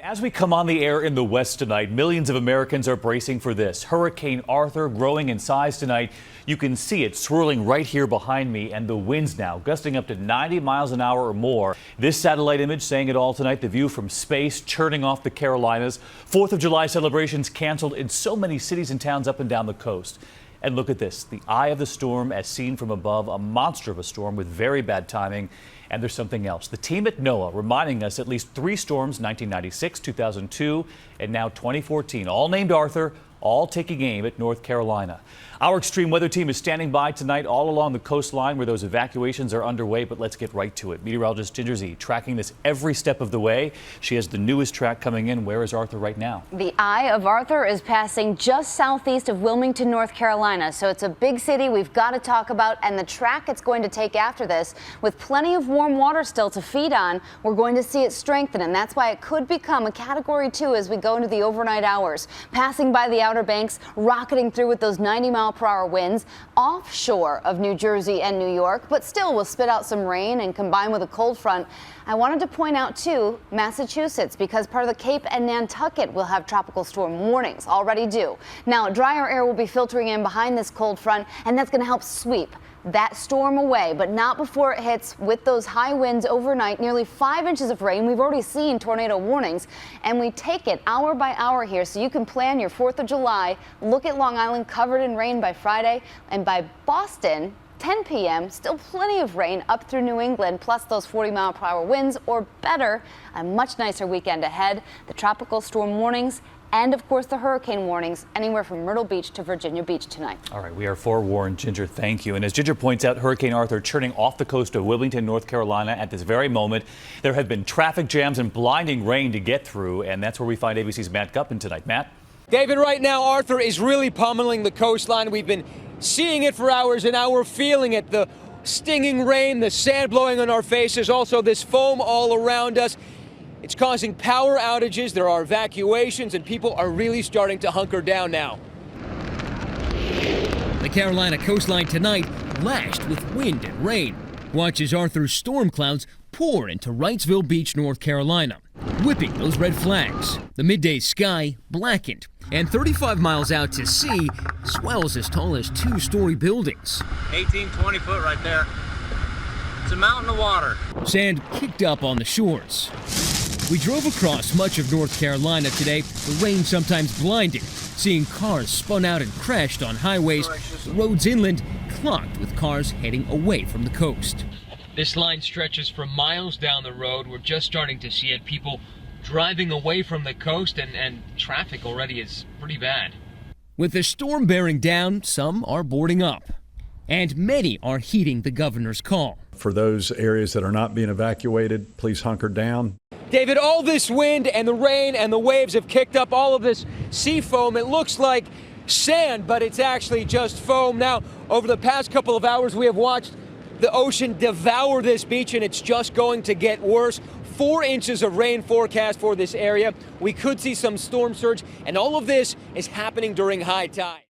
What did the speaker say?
As we come on the air in the West tonight, millions of Americans are bracing for this. Hurricane Arthur growing in size tonight. You can see it swirling right here behind me, and the winds now gusting up to 90 miles an hour or more. This satellite image saying it all tonight. The view from space churning off the Carolinas. 4th of July celebrations canceled in so many cities and towns up and down the coast. And look at this, the eye of the storm as seen from above, a monster of a storm with very bad timing. And there's something else. The team at NOAA reminding us at least 3 storms, 1996, 2002, and now 2014, all named Arthur, all taking aim at North Carolina. Our extreme weather team is standing by tonight all along the coastline where those evacuations are underway, but let's get right to it. Meteorologist Ginger Z tracking this every step of the way. She has the newest track coming in. Where is Arthur right now? The eye of Arthur is passing just southeast of Wilmington, North Carolina. So it's a big city we've got to talk about, and the track it's going to take after this, with plenty of warm water still to feed on, we're going to see it strengthen, and that's why it could become a Category 2 as we go into the overnight hours. Passing by the Outer Banks, rocketing through with those 90-mile-per-hour winds offshore of New Jersey and New York, but still will spit out some rain and combine with a cold front. I wanted to point out, too, Massachusetts, because part of the Cape and Nantucket will have tropical storm warnings, already do. Now, drier air will be filtering in behind this cold front, and that's going to help sweep that storm away, but not before it hits with those high winds overnight. Nearly 5 inches of rain. We've already seen tornado warnings, and we take it hour by hour here so you can plan your 4th of July. Look at Long Island covered in rain by Friday, and by Boston, 10 p.m., still plenty of rain up through New England, plus those 40-mile-per-hour winds, or better, a much nicer weekend ahead. The tropical storm warnings and, of course, the hurricane warnings anywhere from Myrtle Beach to Virginia Beach tonight. All right, we are forewarned, Ginger. Thank you. And as Ginger points out, Hurricane Arthur churning off the coast of Wilmington, North Carolina at this very moment. There have been traffic jams and blinding rain to get through, and that's where we find ABC's Matt Guppin tonight. Matt? David, right now, Arthur is really pummeling the coastline. We've been seeing it for hours, and now we're feeling it. The stinging rain, the sand blowing on our faces, also this foam all around us. It's causing power outages, there are evacuations, and people are really starting to hunker down now. The Carolina coastline tonight lashed with wind and rain. Watch as Arthur's storm clouds pour into Wrightsville Beach, North Carolina, whipping those red flags. The midday sky blackened, and 35 miles out to sea, swells as tall as 2-story buildings. 18, 20 foot right there. It's a mountain of water. Sand kicked up on the shores. We drove across much of North Carolina today, the rain sometimes blinding, seeing cars spun out and crashed on highways, the roads inland clogged with cars heading away from the coast. This line stretches for miles down the road. We're just starting to see it. People driving away from the coast, and traffic already is pretty bad. With the storm bearing down, some are boarding up, and many are heeding the governor's call. For those areas that are not being evacuated, please hunker down. David, all this wind and the rain and the waves have kicked up all of this sea foam. It looks like sand, but it's actually just foam. Now, over the past couple of hours, we have watched the ocean devour this beach, and it's just going to get worse. 4 inches of rain forecast for this area. We could see some storm surge, and all of this is happening during high tide.